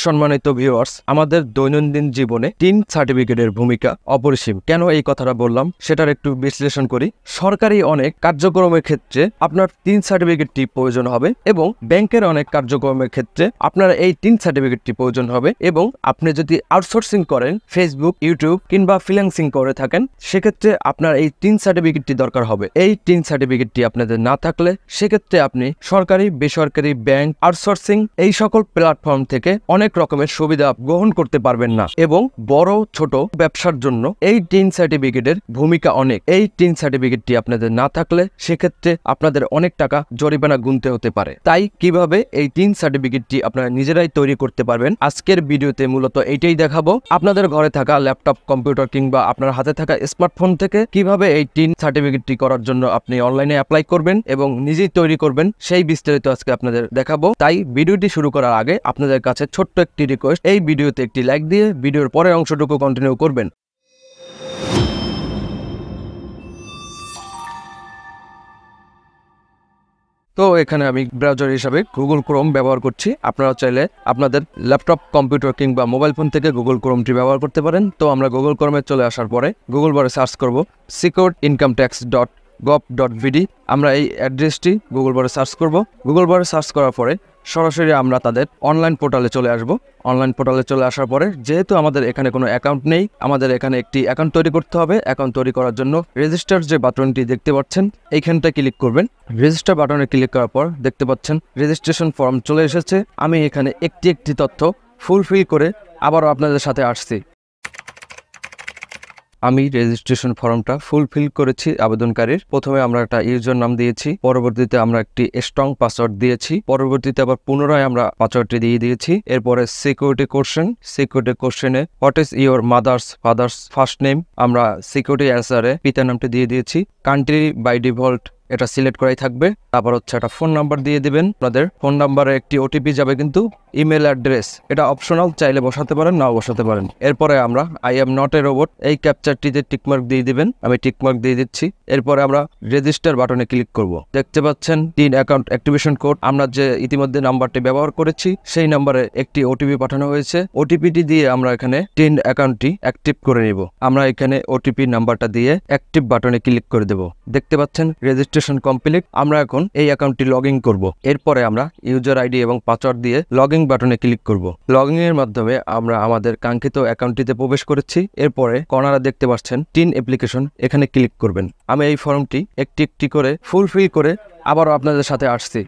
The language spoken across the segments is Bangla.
সম্মানিত ভিউয়ার্স, আমাদের দৈনন্দিন জীবনে টিন সার্টিফিকেটের ভূমিকা অপরিসীম। কেন এই কথাটা বললাম সেটার একটু বিশ্লেষণ করি। সরকারি অনেক কার্যক্রমের ক্ষেত্রে আপনার টিন সার্টিফিকেটটি প্রয়োজন হবে এবং ব্যাংকের অনেক কার্যক্রমের ক্ষেত্রে আপনার এই টিন সার্টিফিকেটটি প্রয়োজন হবে এবং আপনি যদি আউটসোর্সিং করেন, ফেসবুক, ইউটিউব কিংবা ফ্রিল্যান্সিং করে থাকেন, সেক্ষেত্রে আপনার এই টিন সার্টিফিকেটটি দরকার হবে। এই টিন সার্টিফিকেটটি আপনাদের না থাকলে সেক্ষেত্রে আপনি সরকারি, বেসরকারি, ব্যাংক, আউটসোর্সিং এই সকল প্ল্যাটফর্ম থেকে অনেক রকমের সুবিধা গ্রহণ করতে পারবেন না এবং বড় ছোট ব্যবসার জন্য এই টিন সার্টিফিকেটের ভূমিকা অনেক। এই টিন সার্টিফিকেটটি আপনাদের না থাকলে সেক্ষেত্রে আপনাদের অনেক টাকা জরিমানা গুনতে হতে পারে। তাই কিভাবে এই টিন সার্টিফিকেটটি আপনারা নিজেরাই তৈরি করতে পারবেন, আজকের ভিডিওতে মূলত এইটাই দেখাবো। আপনাদের ঘরে থাকা ল্যাপটপ, কম্পিউটার কিংবা আপনার হাতে থাকা স্মার্টফোন থেকে কিভাবে এই টিন সার্টিফিকেটটি করার জন্য আপনি অনলাইনে অ্যাপ্লাই করবেন এবং নিজেই তৈরি করবেন, সেই বিস্তারিত আজকে আপনাদের দেখাবো। তাই ভিডিওটি শুরু করার আগে আপনাদের কাছে ছোট্ট একটি রিকোয়েস্ট, এই ভিডিওতে একটি লাইক দিয়ে ভিডিওর পরের অংশটুকু কন্টিনিউ করবেন। তো এখানে আমি ব্রাউজার হিসাবে গুগল ক্রোম ব্যবহার করছি। আপনারা চাইলে আপনাদের ল্যাপটপ, কম্পিউটার কিংবা মোবাইল ফোন থেকে গুগল ক্রোমটি ব্যবহার করতে পারেন। তো আমরা গুগল ক্রোমে চলে আসার পরে গুগল বারে সার্চ করব securedincometx.gov.vd। আমরা এই অ্যাড্রেসটি গুগল বারে সার্চ করব। গুগল বারে সার্চ করার পরে সরাসরি আমরা তাদের অনলাইন পোর্টালে চলে আসব। অনলাইন পোর্টালে চলে আসার পরে যেহেতু আমাদের এখানে কোনো অ্যাকাউন্ট নেই, আমাদের এখানে একটি অ্যাকাউন্ট তৈরি করতে হবে। অ্যাকাউন্ট তৈরি করার জন্য রেজিস্টার যে বাটনটি দেখতে পাচ্ছেন এইখানটা ক্লিক করবেন। রেজিস্টার বাটনে ক্লিক করার পর দেখতে পাচ্ছেন রেজিস্ট্রেশন ফর্ম চলে এসেছে। আমি এখানে একটি তথ্য ফুলফিল করে আবারও আপনাদের সাথে আসছি। আমি রেজিস্ট্রেশন ফর্মটা ফুলফিল করেছি আবেদনকারীর। প্রথমে আমরা একটা ইউজার নাম দিয়েছি, পরবর্তীতে আমরা একটি স্ট্রং পাসওয়ার্ড দিয়েছি, পরবর্তীতে আবার পুনরায় আমরা পাসওয়ার্ডটি দিয়ে দিয়েছি। এরপরে সিকিউরিটি কোশ্চেনে what is your father's first name, আমরা সিকিউরিটি অ্যান্সারে পিতার নামটি দিয়ে দিয়েছি। কান্ট্রি বাই ডিফল্ট এটা সিলেক্ট করাই থাকবে। তারপর হচ্ছে একটা ফোন নাম্বার দিয়ে দিবেন। আপনাদের ফোন নাম্বারে একটি ওটিপি যাবে, কিন্তু ইমেল অ্যাড্রেস এটা অপশনাল, চাইলে বসাতে পারেন, নাও বসাতে পারেন। এরপরে আমরা I am not a robot এই ক্যাপচারটিতে টিকমার্ক দিয়ে দিবেন। আমি টিকমার্ক দিয়ে দিচ্ছি। এরপরে আমরা রেজিস্টার বাটনে ক্লিক করব। দেখতে পাচ্ছেন টিন অ্যাকাউন্ট অ্যাক্টিভেশন কোড, আমরা যে ইতিমধ্যে নাম্বারটি ব্যবহার করেছি সেই নাম্বারে একটি ওটিপি পাঠানো হয়েছে। ওটিপিটি দিয়ে আমরা এখানে টিন অ্যাকাউন্টটি অ্যাক্টিভ করে নিব। আমরা এখানে ওটিপি নাম্বারটা দিয়ে অ্যাক্টিভ বাটনে ক্লিক করে দেব। দেখতে পাচ্ছেন রেজিস্ট্রেশন কমপ্লিট। আমরা এখন এই অ্যাকাউন্টটি লগ ইন করবো। এরপরে আমরা ইউজার আইডি এবং পাসওয়ার্ড দিয়ে লগ ইন বাটনে ক্লিক করব। লগ ইন এর মাধ্যমে আমরা আমাদের কাঙ্ক্ষিত অ্যাকাউন্টটিতে প্রবেশ করেছি। এরপরে কর্নারে দেখতে পাচ্ছেন টিন অ্যাপ্লিকেশন, এখানে ক্লিক করবেন। আমি এই ফর্মটি একটি করে ফুলফিল করে আবারও আপনাদের সাথে আসছি।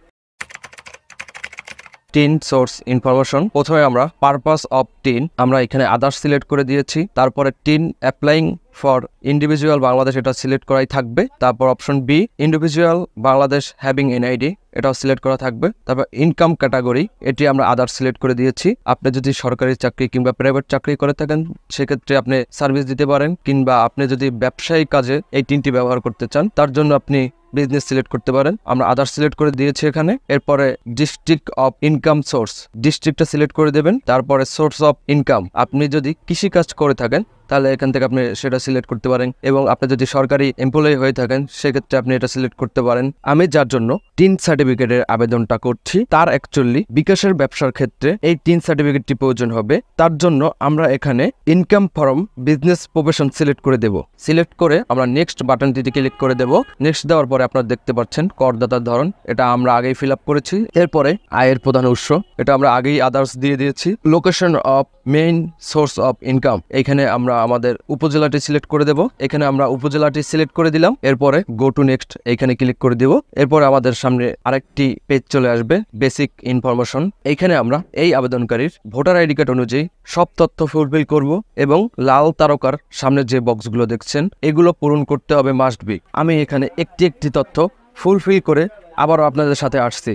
টিন সোর্স ইনফরমেশন, প্রথমে আমরা পারপাস অফ টিন আমরা এখানে আদার্স সিলেক্ট করে দিয়েছি। তারপরে TIN applying for individual Bangladesh এটা সিলেক্ট করাই থাকবে। তারপর option B individual Bangladesh having NID এটাও সিলেক্ট করা থাকবে। তারপর ইনকাম ক্যাটাগরি এটি আমরা আদার্স সিলেক্ট করে দিয়েছি। আপনি যদি সরকারি চাকরি কিংবা প্রাইভেট চাকরি করে থাকেন সেক্ষেত্রে আপনি সার্ভিস দিতে পারেন, কিংবা আপনি যদি ব্যবসায়িক কাজে এই টিনটি ব্যবহার করতে চান তার জন্য আপনি বিজনেস সিলেক্ট করতে পারেন। আমরা আদার্স সিলেক্ট করে দিয়েছি এখানে। এরপরে ডিস্ট্রিক্ট অফ ইনকাম সোর্স, ডিস্ট্রিক্টটা সিলেক্ট করে দেবেন। তারপরে সোর্স অফ ইনকাম, আপনি যদি কৃষিকাজ করে থাকেন তাহলে এখান থেকে আপনি সেটা সিলেক্ট করতে পারেন, এবং আপনি যদি সরকারি এমপ্লয়ি হয়ে থাকেন সেক্ষেত্রে আপনি এটা সিলেক্ট করতে পারেন। আমি যার জন্য টিন সার্টিফিকেটের আবেদনটা করছি তার অ্যাকচুয়ালি বিকাশের ব্যবসার ক্ষেত্রে এই টিন সার্টিফিকেটটি প্রয়োজন হবে। তার জন্য আমরা এখানে income from business profession select করে দেব। সিলেক্ট করে আমরা নেক্সট বাটনটিতে ক্লিক করে দেব। নেক্সট দেওয়ার পরে আপনারা দেখতে পাচ্ছেন করদাতার ধরন এটা আমরা আগেই ফিল আপ করেছি। এরপরে আয়ের প্রধান উৎস এটা আমরা আগেই আদার্স দিয়ে দিয়েছি। Location of main source of income, এখানে আমরা আমাদের উপজেলাটি সিলেক্ট করে দেব। এখানে আমরা উপজেলাটি সিলেক্ট করে দিলাম। এরপরে গো টু নেক্সট এইখানে ক্লিক করে দিব। এরপরে আমাদের সামনে আরেকটি পেজ চলে আসবে, বেসিক ইনফরমেশন। এইখানে আমরা এই আবেদনকারীর ভোটার আইডি কার্ড অনুযায়ী সব তথ্য ফুলফিল করব এবং লাল তারকার সামনে যে বক্সগুলো দেখছেন এগুলো পূরণ করতে হবে, মাস্ট বি। আমি এখানে একটি তথ্য ফুলফিল করে আবারও আপনাদের সাথে আসছি।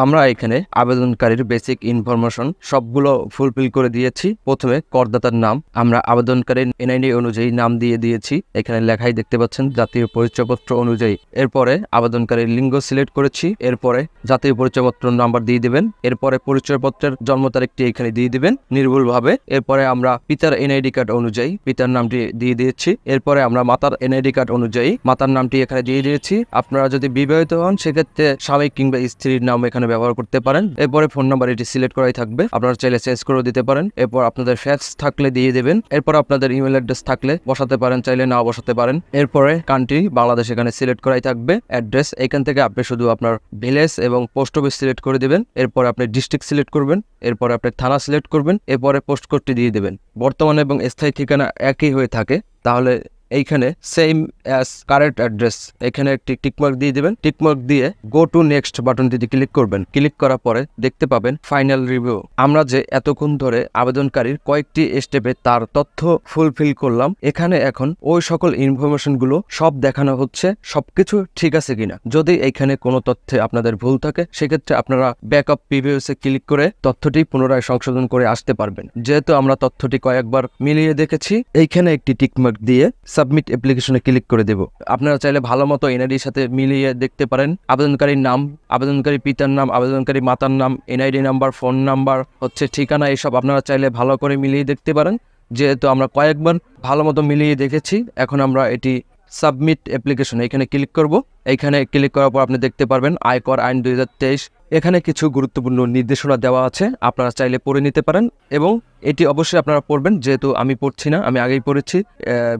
আমরা এখানে আবেদনকারীর বেসিক ইনফরমেশন সবগুলো ফুলফিল করে দিয়েছি। প্রথমে করদাতার নাম আমরা আবেদনকারীর এনআইডি অনুযায়ী নাম দিয়ে দিয়েছি, এখানে লেখাই দেখতে পাচ্ছেন জাতীয় পরিচয়পত্র অনুযায়ী। এরপরে আবেদনকারীর লিঙ্গ সিলেক্ট করেছি। এরপরে জাতীয় পরিচয়পত্র নাম্বার দিয়ে দিবেন। এরপরে পরিচয়পত্রের জন্ম তারিখটি এখানে দিয়ে দিবেন নির্ভুলভাবে। এরপরে আমরা পিতার এনআইডি কার্ড অনুযায়ী পিতার নামটি দিয়ে দিয়েছি। এরপরে আমরা মাতার এনআইডি কার্ড অনুযায়ী মাতার নামটি এখানে দিয়ে দিয়েছি। আপনারা যদি বিবাহিত হন সেক্ষেত্রে স্বামী কিংবা স্ত্রীর নাম এখানে এখানে ব্যবহার করতে পারেন। এরপরে ফোন নাম্বার এটি সিলেক্ট করাই থাকবে, আপনারা চাইলে চেঞ্জ করেও দিতে পারেন। এরপর আপনাদের ফ্যাক্স থাকলে দিয়ে দেবেন। এরপর আপনাদের ইমেল অ্যাড্রেস থাকলে বসাতে পারেন, চাইলে নাও বসাতে পারেন। এরপরে কান্ট্রি বাংলাদেশ এখানে সিলেক্ট করাই থাকবে। অ্যাড্রেস এখান থেকে আপনি শুধু আপনার ভিলেজ এবং পোস্ট অফিস সিলেক্ট করে দিবেন। এরপর আপনি ডিস্ট্রিক্ট সিলেক্ট করবেন। এরপরে আপনি থানা সিলেক্ট করবেন। এরপরে পোস্ট কোডটি দিয়ে দেবেন। বর্তমানে এবং স্থায়ী ঠিকানা একই হয়ে থাকে, তাহলে এইখানে সেম অ্যাজ কারেন্ট অ্যাড্রেস এখানে একটি টিকমার্ক দিয়ে দেবেন। টিকমার্ক দিয়ে গো টু নেক্সট বাটনটিতে ক্লিক করবেন। ক্লিক করার পরে দেখতে পাবেন ফাইনাল রিভিউ। আমরা যে এতক্ষণ ধরে আবেদনকারীর কয়েকটি স্টেপে তার তথ্য ফুলফিল করলাম, এখানে এখন ওই সকল ইনফরমেশনগুলো সব দেখানো হচ্ছে সবকিছু ঠিক আছে কিনা। যদি এখানে কোনো তথ্যে আপনাদের ভুল থাকে সেক্ষেত্রে আপনারা ব্যাকআপ প্রিভিউসে ক্লিক করে তথ্যটি পুনরায় সংশোধন করে আসতে পারবেন। যেহেতু আমরা তথ্যটি কয়েকবার মিলিয়ে দেখেছি, এইখানে একটি টিকমার্ক দিয়ে সাবমিট অ্যাপ্লিকেশনে ক্লিক করে দেব। আপনারা চাইলে ভালো মতো এনআইডির সাথে মিলিয়ে দেখতে পারেন। আবেদনকারীর নাম, আবেদনকারী পিতার নাম, আবেদনকারী মাতার নাম, এনআইডি নাম্বার, ফোন নাম্বার, ঠিকানা, এসব আপনারা চাইলে ভালো করে মিলিয়ে দেখতে পারেন। যেহেতু আমরা কয়েকবার ভালো মতো মিলিয়ে দেখেছি, এখন আমরা এটি সাবমিট অ্যাপ্লিকেশন এখানে ক্লিক করব। এইখানে ক্লিক করার পর আপনি দেখতে পারবেন আয়কর আইন 2023। এখানে কিছু গুরুত্বপূর্ণ নির্দেশনা দেওয়া আছে, আপনারা চাইলে পড়ে নিতে পারেন এবং এটি অবশ্যই আপনারা পড়বেন। যেহেতু আমি পড়ছি না, আমি আগেই পড়েছি,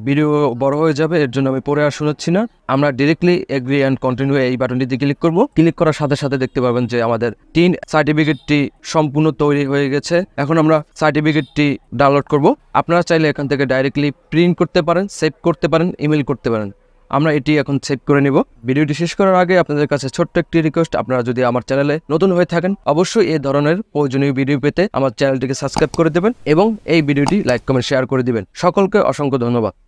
ভিডিও বড় হয়ে যাবে, এর জন্য আমি পড়ে আর শোনাচ্ছি না। আমরা ডিরেক্টলি এগ্রি অ্যান্ড কন্টিনিউ এই বাটনটিতে ক্লিক করব। ক্লিক করার সাথে সাথে দেখতে পাবেন যে আমাদের টিন সার্টিফিকেটটি সম্পূর্ণ তৈরি হয়ে গেছে। এখন আমরা সার্টিফিকেটটি ডাউনলোড করব। আপনারা চাইলে এখান থেকে ডাইরেক্টলি প্রিন্ট করতে পারেন, সেভ করতে পারেন, ইমেল করতে পারেন। আমরা এটি এখন সেভ করে নেব। ভিডিওটি শেষ করার আগে আপনাদের কাছে ছোট্ট একটি রিকোয়েস্ট, আপনারা যদি আমার চ্যানেলে নতুন হয়ে থাকেন অবশ্যই এই ধরনের প্রয়োজনীয় ভিডিও পেতে আমার চ্যানেলটিকে সাবস্ক্রাইব করে দেবেন এবং এই ভিডিওটি লাইক কমেন্ট শেয়ার করে দিবেন। সকলকে অসংখ্য ধন্যবাদ।